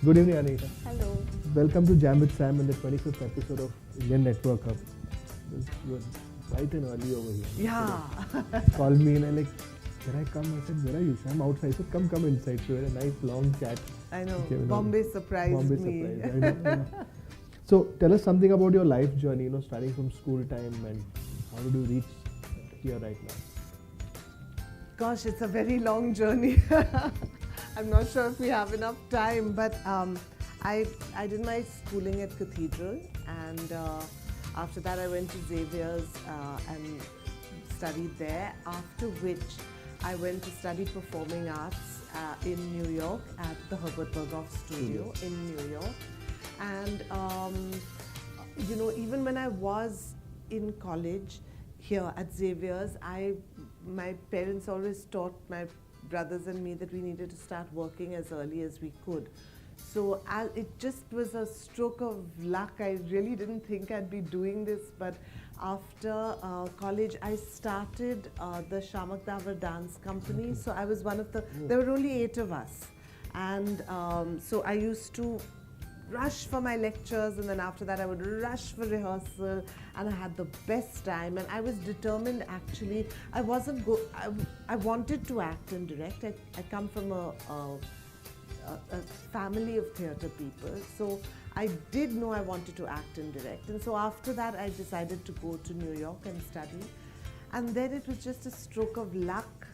Good evening, Anita. Hello. Welcome to Jam with Sam in the 25th episode of Indian Network Hub. You're bright and early over here. Yeah. Called me and I like, can I come? I said, where are you? I'm outside. I said, come inside. So we had a nice long chat. I know. Okay, Bombay surprised Bombay me. surprise. I know. So tell us something about your life journey, starting from school time and how did you reach here right now? Gosh, it's a very long journey. I'm not sure if we have enough time, but I did my schooling at Cathedral, and after that I went to Xavier's and studied there, after which I went to study performing arts in New York at the Herbert Berghoff Studio in New York. And even when I was in college here at Xavier's, my parents always taught my brothers and me that we needed to start working as early as we could. So it just was a stroke of luck. I really didn't think I'd be doing this, but after college I started the Shamak Davar Dance Company. So I was one of there were only 8 of us, and so I used to rush for my lectures, and then after that I would rush for rehearsal, and I had the best time. And I was determined, actually. I wanted to act and direct. I come from a family of theatre people, so I did know I wanted to act and direct. And so after that I decided to go to New York and study, and then it was just a stroke of luck,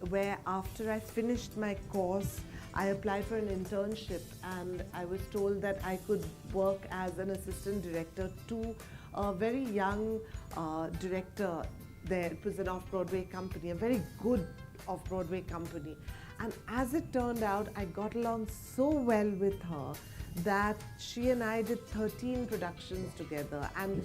where after I finished my course I applied for an internship, and I was told that I could work as an assistant director to a very young director there. It was an off-Broadway company, a very good off-Broadway company. And as it turned out, I got along so well with her that she and I did 13 productions together. And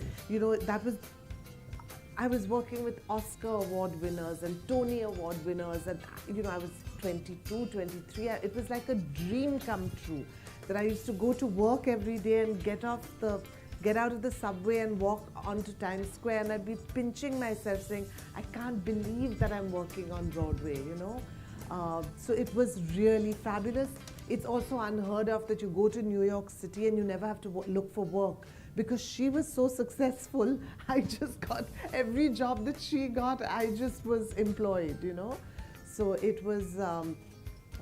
I was working with Oscar award winners and Tony award winners, and I was 22, 23. It was like a dream come true, that I used to go to work every day and get out of the subway and walk onto Times Square, and I'd be pinching myself saying, I can't believe that I'm working on Broadway, So it was really fabulous. It's also unheard of that you go to New York City and you never have to look for work. Because she was so successful, I just got every job that she got, I just was employed, So it was a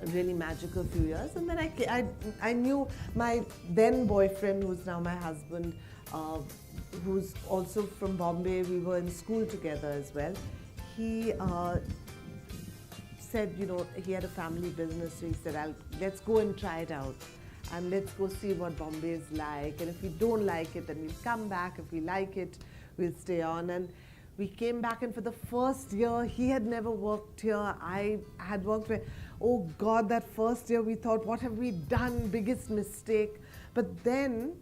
really magical few years. And then I knew my then boyfriend, who's now my husband, who's also from Bombay. We were in school together as well. He said, he had a family business, so he said, let's go and try it out. And let's go see what Bombay is like. And if we don't like it, then we'll come back. If we like it, we'll stay on. And we came back, and for the first year, he had never worked here. I had worked here. Oh God, that first year we thought, what have we done? Biggest mistake. But then,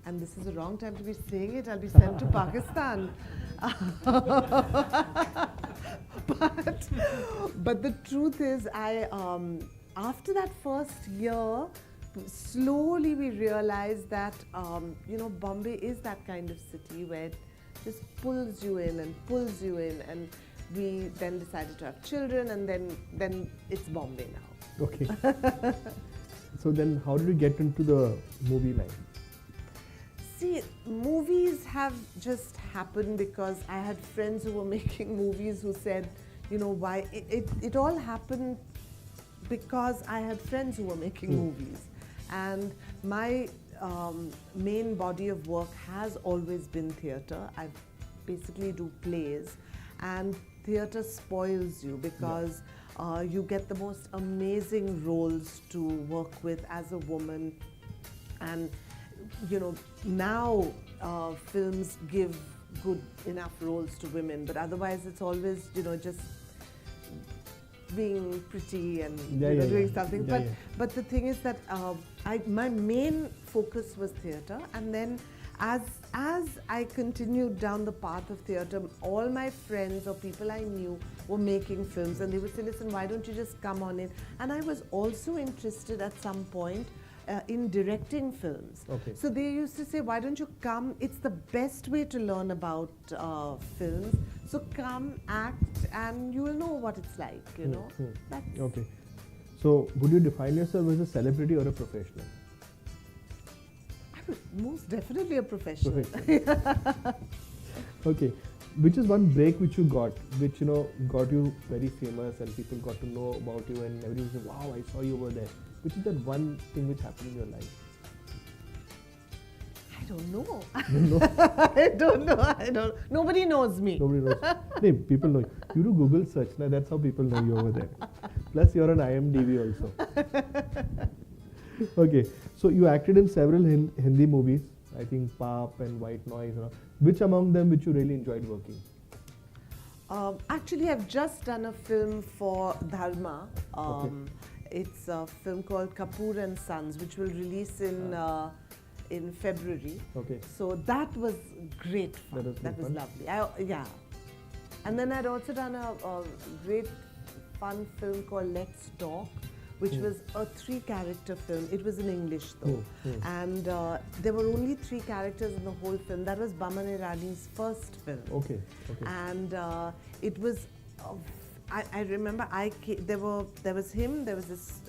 and this is the wrong time to be saying it, I'll be sent to Pakistan. But the truth is, after that first year, slowly we realized that Bombay is that kind of city where it just pulls you in, and we then decided to have children, and then it's Bombay now. Okay. So then how did you get into the movie line? See, movies have just happened because I had friends who were making movies who said, why it all happened because I had friends who were making movies. And my main body of work has always been theatre. I basically do plays, and theatre spoils you because you get the most amazing roles to work with as a woman. And now films give good enough roles to women, but otherwise it's always just being pretty and doing something. But the thing is that my main focus was theatre, and then as I continued down the path of theatre, all my friends or people I knew were making films, and they would say, listen, why don't you just come on in? And I was also interested at some point in directing films. Okay. So they used to say, why don't you come? It's the best way to learn about films. So come, act, and you will know what it's like, you know. Okay. So, would you define yourself as a celebrity or a professional? Most definitely a professional. Okay. Which is one break which you got, which got you very famous and people got to know about you and everyone said, "Wow, I saw you over there." Which is that one thing which happened in your life? I don't know. You know? I don't know. Nobody knows me. Nobody knows. No, people know. You do Google search, now that's how people know you over there. Plus, you're on IMDb also. Okay, so you acted in several Hindi movies. I think Paap and White Noise. Which among them which you really enjoyed working? Actually, I've just done a film for Dharma. Okay. It's a film called Kapoor and Sons, which will release in February. Okay. So that was great fun. That was lovely. Yeah. And then I'd also done a great fun film called Let's Talk, which was a 3-character film. It was in English though. And there were only 3 characters in the whole film. That was Baman Irani's first film. Okay. And it was, I remember there was him, there was this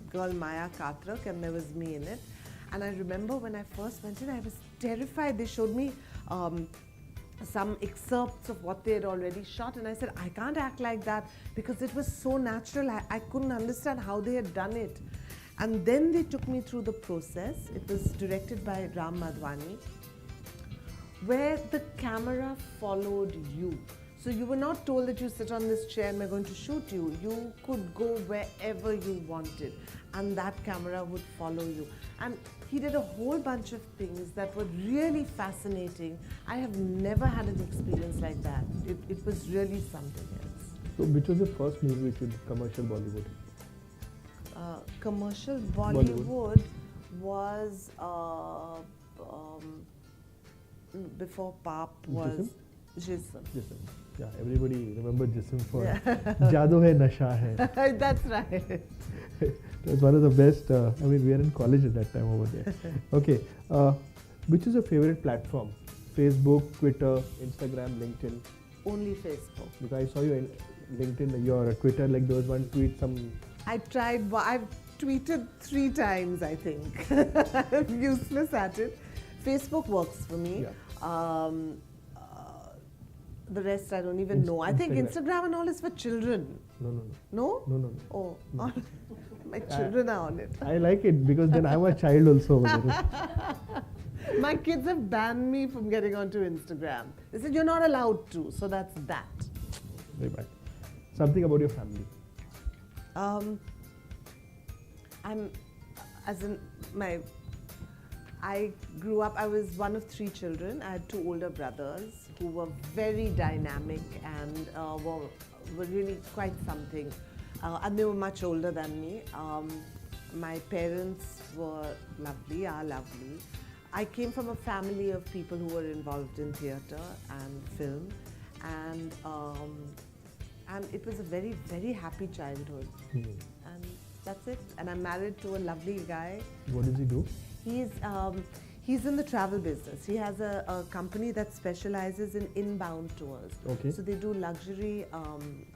girl Maya Katrak, and there was me in it. And I remember when I first went in, I was terrified. They showed me some excerpts of what they had already shot, and I said, I can't act like that because it was so natural. I couldn't understand how they had done it. And then they took me through the process. It was directed by Ram Madhwani, where the camera followed you. So you were not told that you sit on this chair and we're going to shoot you. You could go wherever you wanted, and that camera would follow you. And he did a whole bunch of things that were really fascinating. I have never had an experience like that. It was really something else. So which was the first movie which you did commercial Bollywood? Commercial Bollywood was before Paap was Jism. Yeah, everybody remember Jism for Jadoo Hai Nasha Hai. That's right. That's one of the best. We were in college at that time over there. Okay, which is your favorite platform? Facebook, Twitter, Instagram, LinkedIn? Only Facebook. Because I saw you in LinkedIn, your Twitter, like there was one tweet, I tried, I've tweeted 3 times, I think. I'm useless at it. Facebook works for me. Yeah. The rest I don't even know. I think Instagram and all is for children. No. No? Oh, my children are on it. I like it because then I'm a child also over there. My kids have banned me from getting onto Instagram. They said you're not allowed to, so that's that. Very bad. Something about your family. I grew up, I was one of 3 children. I had 2 older brothers who were very dynamic and were really quite something. And they were much older than me. My parents were lovely, are lovely. I came from a family of people who were involved in theatre and film. And it was a very, very happy childhood. And that's it. And I'm married to a lovely guy. What does he do? He's in the travel business. He has a company that specializes in inbound tours. Okay. So they do luxury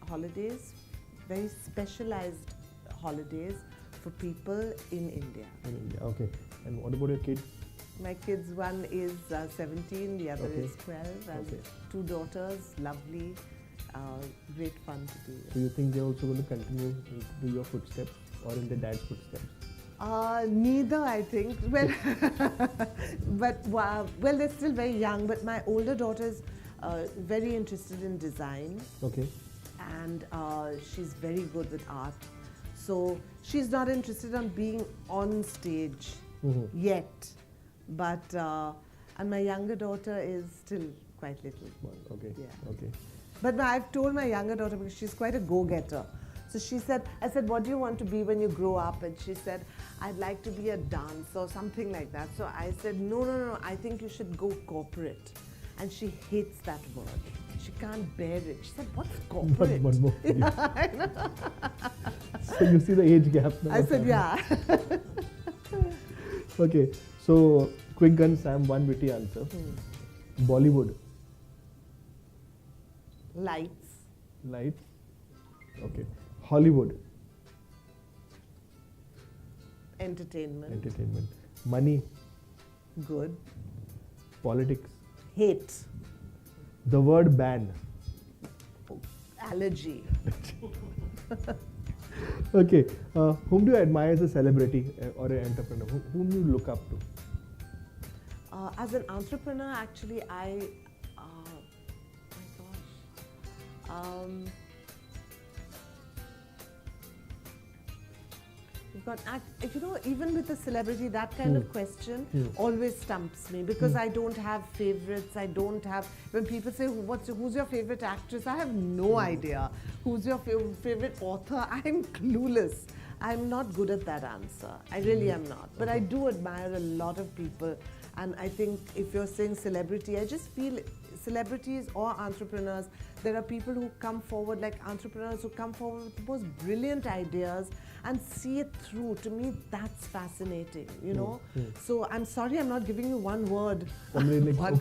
holidays, very specialized holidays for people in India. In India, okay. And what about your kids? My kids, one is 17, the other is 12, and 2 daughters, lovely, great fun to be with. So you think they're also going to continue into your footsteps or in their dad's footsteps? Neither, I think. Well, well, they're still very young, but my older daughter is very interested in design. Okay. And she's very good with art. So she's not interested in being on stage yet. But, and my younger daughter is still quite little. Okay. Yeah. Okay. But I've told my younger daughter, because she's quite a go-getter. So she said, I said, what do you want to be when you grow up? And she said, I'd like to be a dancer or something like that. So I said, no, I think you should go corporate. And she hates that word. She can't bear it. She said, what's corporate? One more. Yeah, I know. So you see the age gap now. I said, yeah. Okay, so quick gun Sam, one witty answer. Bollywood. Lights. Lights. Okay. Hollywood. Entertainment. Entertainment. Money. Good. Politics. Hate. The word ban. Allergy. Okay. Whom do you admire as a celebrity or an entrepreneur? Whom you look up to? As an entrepreneur, actually, my gosh. You've got, even with a celebrity, that kind of question always stumps me because I don't have favorites. I don't have, when people say, who's your favorite actress? I have no idea. Who's your favorite author? I'm clueless. I'm not good at that answer. I really am not. But I do admire a lot of people. And I think if you're saying celebrity, I just feel celebrities or entrepreneurs, there are people who come forward, like entrepreneurs who come forward with the most brilliant ideas and see it through. To me, that's fascinating, you know. So I'm sorry I'm not giving you one word. It's not a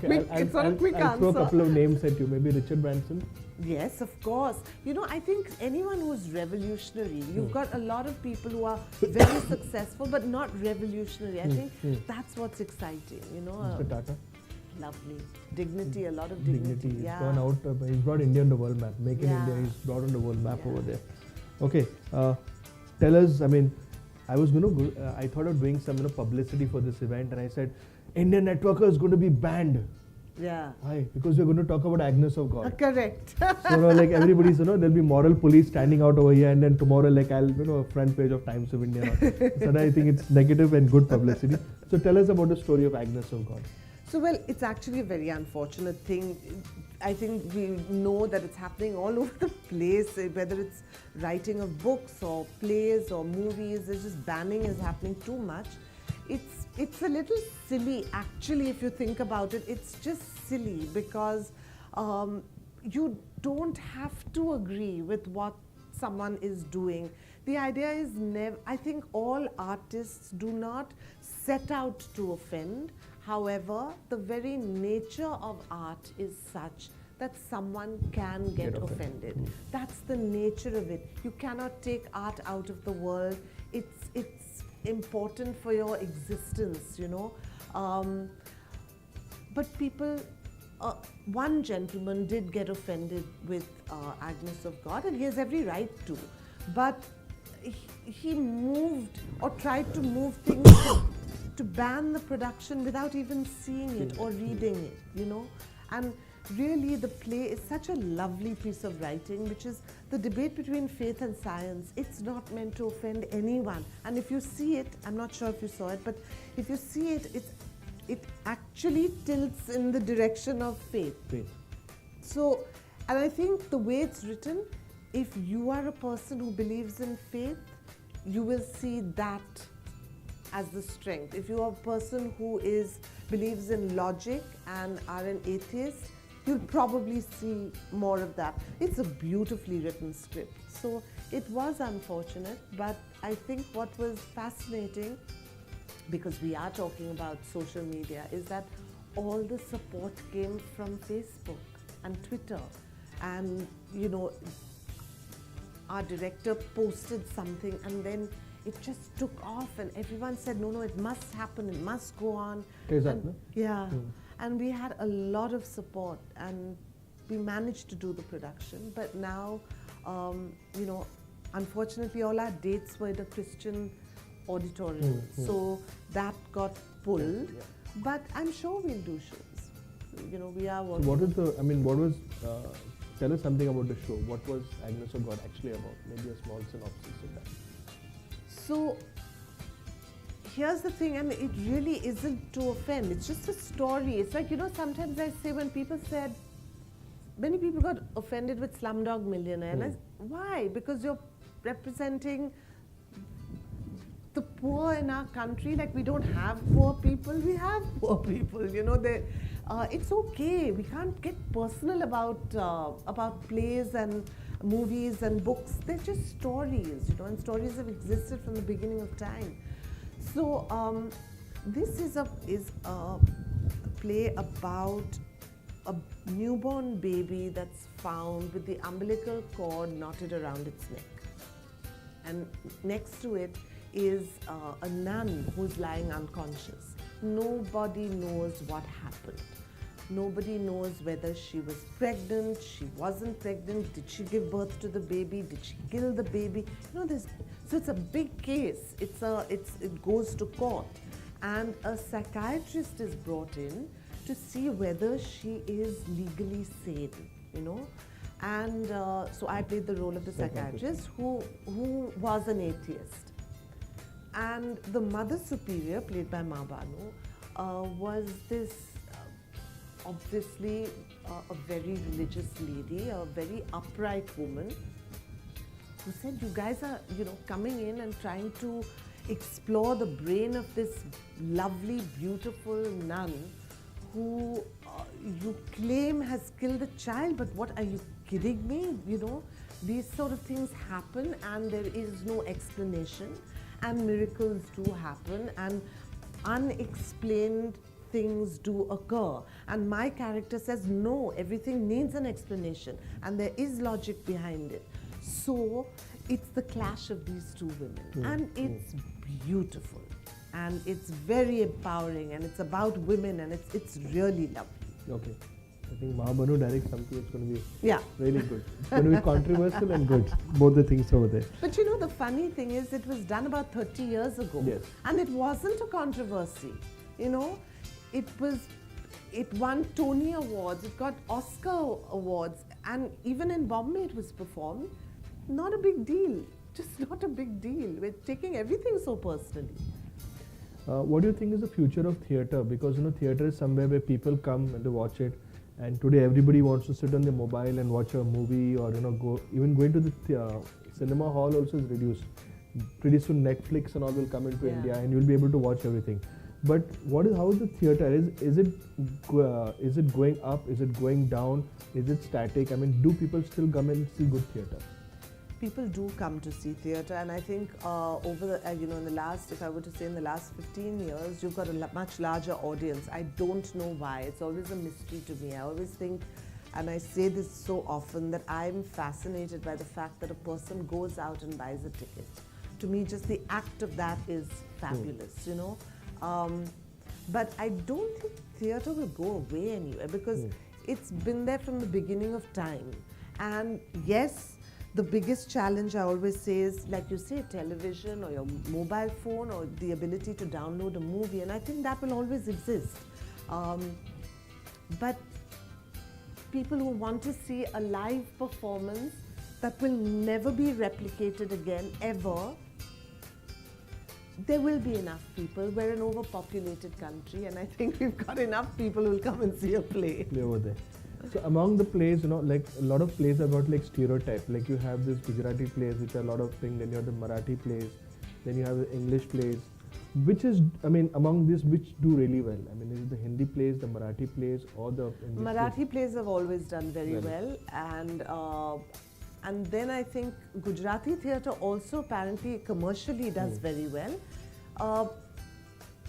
quick answer. I'll throw a couple of names at you. Maybe Richard Branson. Yes, of course. You know, I think anyone who's revolutionary, you've got a lot of people who are very successful but not revolutionary. I think that's what's exciting, you know. Mr. Tata. Lovely. Dignity, a lot of dignity. He's Yeah. gone out, he's brought India on the world map. Make in India, he's brought on the world map over there. Okay, tell us, I mean, I was going to I thought of doing some publicity for this event and I said, Indian Networker is going to be banned. Yeah. Why? Because we're going to talk about Agnes of God. Correct. So, like everybody's, there'll be moral police standing out over here and then tomorrow, like I'll, front page of Times of India. So I think it's negative and good publicity. So tell us about the story of Agnes of God. So, well, it's actually a very unfortunate thing. I think we know that it's happening all over the place, whether it's writing of books or plays or movies, there's just banning is happening too much. It's a little silly, actually, if you think about it. It's just silly because you don't have to agree with what someone is doing. The idea is I think all artists do not set out to offend. However, the very nature of art is such that someone can get offended. That's the nature of it. You cannot take art out of the world. It's important for your existence, you know. But people, one gentleman did get offended with Agnes of God, and he has every right to. But he moved or tried to move things to ban the production without even seeing it or reading it, you know. And really the play is such a lovely piece of writing, which is the debate between faith and science. It's not meant to offend anyone. And if you see it, I'm not sure if you saw it, but if you see it, it actually tilts in the direction of faith. So, and I think the way it's written, if you are a person who believes in faith, you will see that as the strength. If you are a person who believes in logic and are an atheist, you'll probably see more of that. It's a beautifully written script. So it was unfortunate, but I think what was fascinating, because we are talking about social media, is that all the support came from Facebook and Twitter. And, you know, our director posted something and then it just took off and everyone said, no, it must happen, it must go on. And we had a lot of support and we managed to do the production. But now, you know, unfortunately all our dates were at a Christian auditorium. So that got pulled. But I'm sure we'll do shows. You know, we are working. So tell us something about the show. What was Agnes of God actually about? Maybe a small synopsis of that. So, here's the thing, and it really isn't to offend, it's just a story. It's like, you know, sometimes I say when people said, many people got offended with Slumdog Millionaire. And I said, why? Because you're representing the poor in our country. Like, we don't have poor people, we have poor people, you know. It's okay, we can't get personal about plays and movies and books. They're just stories, you know, and stories have existed from the beginning of time. So this is a play about a newborn baby that's found with the umbilical cord knotted around its neck. And next to it is a nun who's lying unconscious. Nobody knows what happened. Nobody knows whether she was pregnant, she wasn't pregnant, did she give birth to the baby, did she kill the baby? You know, so it's a big case. It goes to court, and a psychiatrist is brought in to see whether she is legally sane. You know, and so I played the role of the psychiatrist who was an atheist, and the Mother Superior, played by Ma Banu, was this. Obviously a very religious lady, a very upright woman, who said, you guys are, you know, coming in and trying to explore the brain of this lovely, beautiful nun who you claim has killed a child, but what, are you kidding me? You know, these sort of things happen and there is no explanation, and miracles do happen and unexplained things do occur, and my character says no, everything needs an explanation and there is logic behind it. So it's the clash of these two women, and it's beautiful and it's very empowering and it's about women and it's really lovely. Okay, I think Mahabanu directs something that's going to be really good. It's going to be controversial and good, both the things over there. But you know, the funny thing is, it was done about 30 years ago, and it wasn't a controversy. You know, it won Tony Awards, it got Oscar Awards, and even in Bombay it was performed. Not a big deal, just not a big deal. We're taking everything so personally. What do you think is the future of theatre? Because, you know, theatre is somewhere where people come and they watch it, and today everybody wants to sit on their mobile and watch a movie, or, you know, going to the cinema hall also is reduced. Pretty soon Netflix and all will come into India and you'll be able to watch everything. But how is the theatre? Is it going up? Is it going down? Is it static? I mean, do people still come and see good theatre? People do come to see theatre, and I think over the in the last, if I were to say in the last 15 years, you've got a much larger audience. I don't know why. It's always a mystery to me. I always think, and I say this so often, that I'm fascinated by the fact that a person goes out and buys a ticket. To me, just the act of that is fabulous, you know. But I don't think theatre will go away anywhere, because it's been there from the beginning of time. And yes, the biggest challenge I always say is, like you say, television or your mobile phone or the ability to download a movie, and I think that will always exist. But people who want to see a live performance that will never be replicated again, ever, there will be enough people. We're an overpopulated country, and I think we've got enough people who will come and see a play. Play over there. So among the plays, you know, like a lot of plays are got like stereotype. Like you have this Gujarati plays, which are a lot of things. Then you have the Marathi plays. Then you have the English plays. Which is, I mean, among these, which do really well? I mean, is it the Hindi plays, the Marathi plays, or the English Marathi plays have always done very well, and then I think Gujarati theatre also apparently commercially does very well.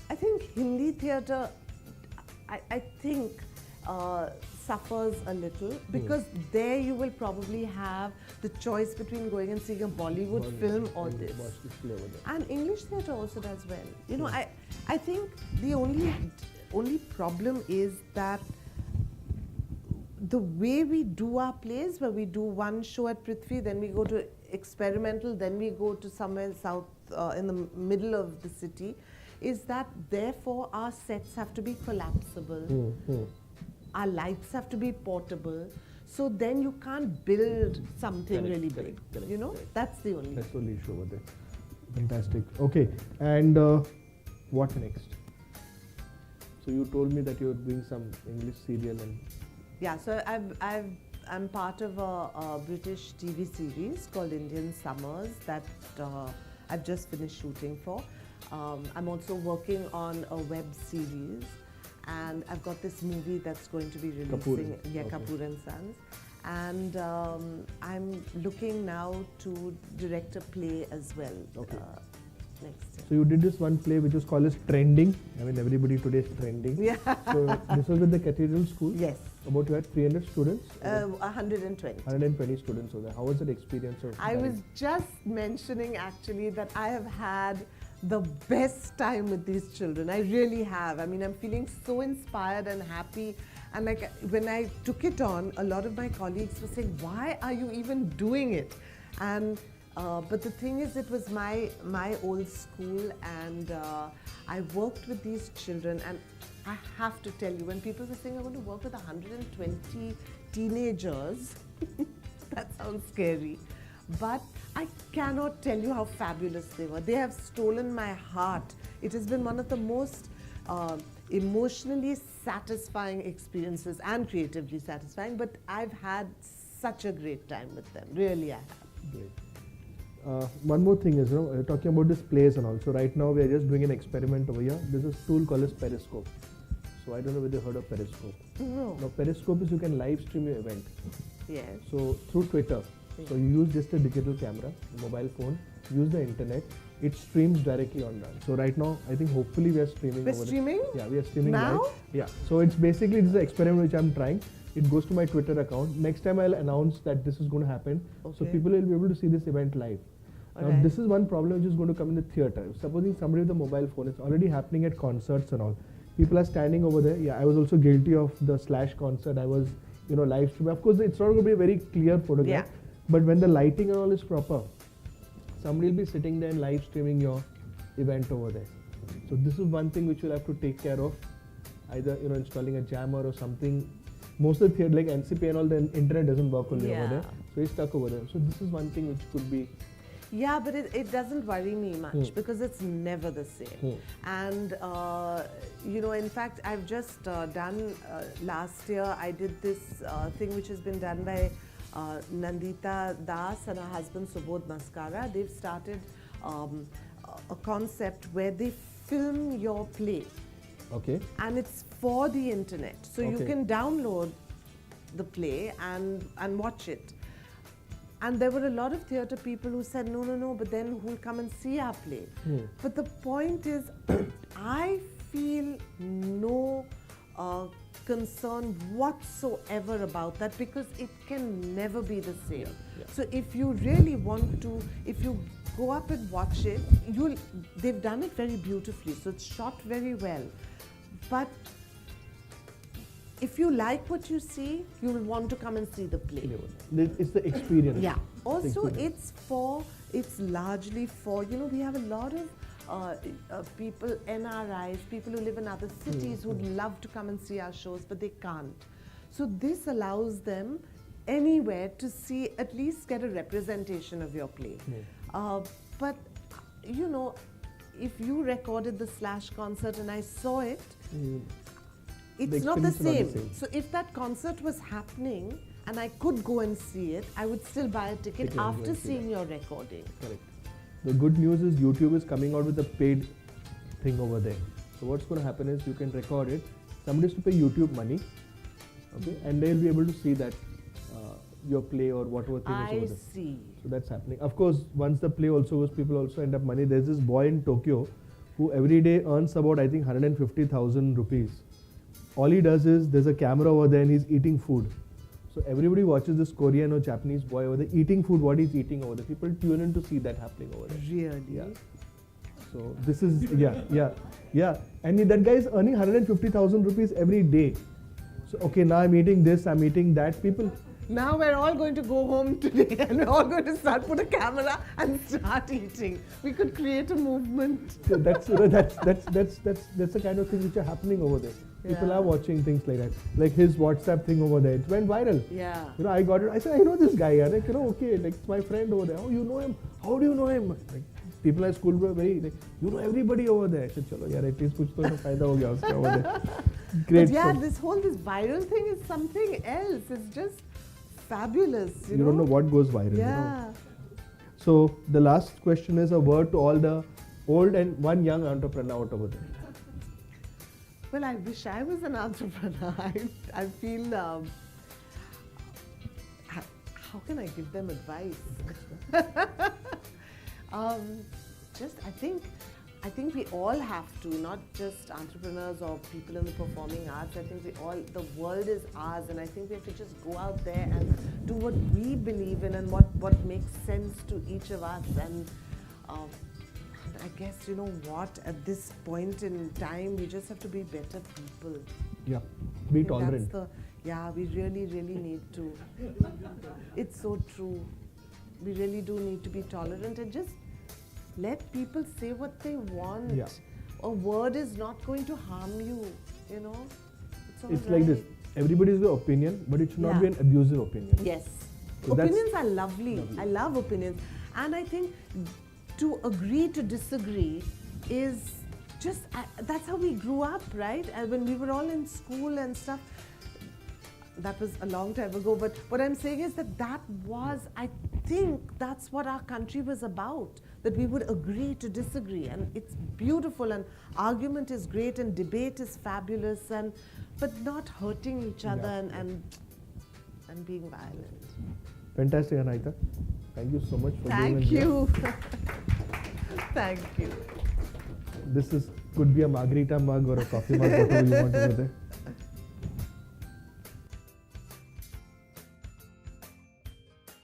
I think Hindi theatre, I think, suffers a little, because there you will probably have the choice between going and seeing a Bollywood film or this. And English theatre also does well. You know, I think the only problem is that the way we do our plays, where we do one show at Prithvi, then we go to experimental, then we go to somewhere south in the middle of the city, is that therefore our sets have to be collapsible. Our lights have to be portable, so then you can't build something really big. You know, that's the only issue over there. Fantastic. Okay, and what next? So you told me that you're doing some English serial and so I'm part of a British TV series called Indian Summers that I've just finished shooting for. I'm also working on a web series. And I've got this movie that's going to be releasing, Kapoor and Sons. And I'm looking now to direct a play as well next year. So you did this one play which was called as Trending. I mean, everybody today is trending. Yeah. So this was with the Cathedral School? Yes. About you had 300 students? 120. 120 students over there. How was that experience of I was just mentioning actually that I have had the best time with these children. I really have. I mean, I'm feeling so inspired and happy. And like when I took it on, a lot of my colleagues were saying, "Why are you even doing it?" And but the thing is, it was my old school, and I worked with these children. And I have to tell you, when people were saying, "I want to work with 120 teenagers," that sounds scary. But I cannot tell you how fabulous they were. They have stolen my heart. It has been one of the most emotionally satisfying experiences and creatively satisfying. But I've had such a great time with them. Really, I have. Great. One more thing is, talking about this plays and also right now we are just doing an experiment over here. There's a tool called as Periscope. So I don't know whether you heard of Periscope. No. Now Periscope is you can live stream your event. Yes. So through Twitter. So you use just a digital camera, mobile phone, use the internet, it streams directly on that. So right now, I think hopefully we are streaming. We're streaming? Yeah, we are streaming now? live. Yeah. So it's basically, this is an experiment which I'm trying. It goes to my Twitter account. Next time I'll announce that this is going to happen. Okay. So people will be able to see this event live. Now this is one problem which is going to come in the theatre. Supposing somebody with a mobile phone, it's already happening at concerts and all. People are standing over there. Yeah, I was also guilty of the Slash concert. I was, live streaming. Of course, it's not going to be a very clear photograph. Yeah. But when the lighting and all is proper, somebody will be sitting there and live streaming your event over there. So this is one thing which you'll have to take care of. Either installing a jammer or something. Most of the theatre like NCP and all, the internet doesn't work only over there. So he's stuck over there. So this is one thing which could be. Yeah, but it doesn't worry me much because it's never the same. And, in fact, I've just done, last year I did this thing which has been done by Nandita Das and her husband Subodh Maskara. They've started a concept where they film your play. Okay. And it's for the internet. So you can download the play and watch it. And there were a lot of theatre people who said, no, but then who'll come and see our play? But the point is, I feel no concern whatsoever about that because it can never be the same. So if you really want to, if you go up and watch it, they've done it very beautifully. So it's shot very well. But if you like what you see, you will want to come and see the play. It's the experience. Yeah. Also, it's largely for, we have a lot of people, NRIs, people who live in other cities who'd love to come and see our shows, but they can't. So this allows them anywhere to see, at least get a representation of your play. But, if you recorded the Slash concert and I saw it, it's not the same. So if that concert was happening and I could go and see it, I would still buy a ticket after seeing your recording. Correct. The good news is YouTube is coming out with a paid thing over there. So what's going to happen is you can record it. Somebody has to pay YouTube money, okay, and they'll be able to see that your play or whatever thing is over there. I see. So that's happening. Of course, once the play also goes, people also end up money. There's this boy in Tokyo who every day earns about, I think, 150,000 rupees. All he does is, there's a camera over there and he's eating food. So everybody watches this Korean or Japanese boy over there eating food, what he's eating over there. People tune in to see that happening over there. Really? Yeah. So this is, yeah. And that guy is earning 150,000 rupees every day. So, okay, now I'm eating this, I'm eating that. People. Now we're all going to go home today and we're all going to put a camera and start eating. We could create a movement. So that's the kind of things which are happening over there. People are watching things like that. Like his WhatsApp thing over there, it went viral. Yeah. I got it. I said, I know this guy. Like, okay, like it's my friend over there. Oh, you know him? How do you know him? Like, people at school were very, like, you know everybody over there. I said, chalo, yaar, at least kuch to fayda ho gaya uska over there. Great. But yeah, this viral thing is something else. It's just fabulous. You don't know what goes viral. Yeah. So the last question is a word to all the old and one young entrepreneur out over there. Well, I wish I was an entrepreneur. I feel, how can I give them advice? I think we all have to, not just entrepreneurs or people in the performing arts. I think the world is ours, and I think we have to just go out there and do what we believe in and what makes sense to each of us. And I guess, you know what, at this point in time, we just have to be better people. Yeah, be I think tolerant. Yeah, we really, really need to. It's so true. We really do need to be tolerant and just let people say what they want. Yeah. A word is not going to harm you, you know. All It's like this. right. Everybody's got opinion, but it should not Yeah. be an abusive opinion. Yes. So that's Opinions are lovely. I love opinions. And I think to agree to disagree is just, that's how we grew up, right? And when we were all in school and stuff, that was a long time ago. But what I'm saying is that was, I think that's what our country was about, that we would agree to disagree. And it's beautiful, and argument is great, and debate is fabulous, but not hurting each other Yeah. and being violent. Fantastic, Anahita. Thank you so much for being Thank here. you. Thank you. This could be a margarita mug or a coffee mug, whatever you want to do there.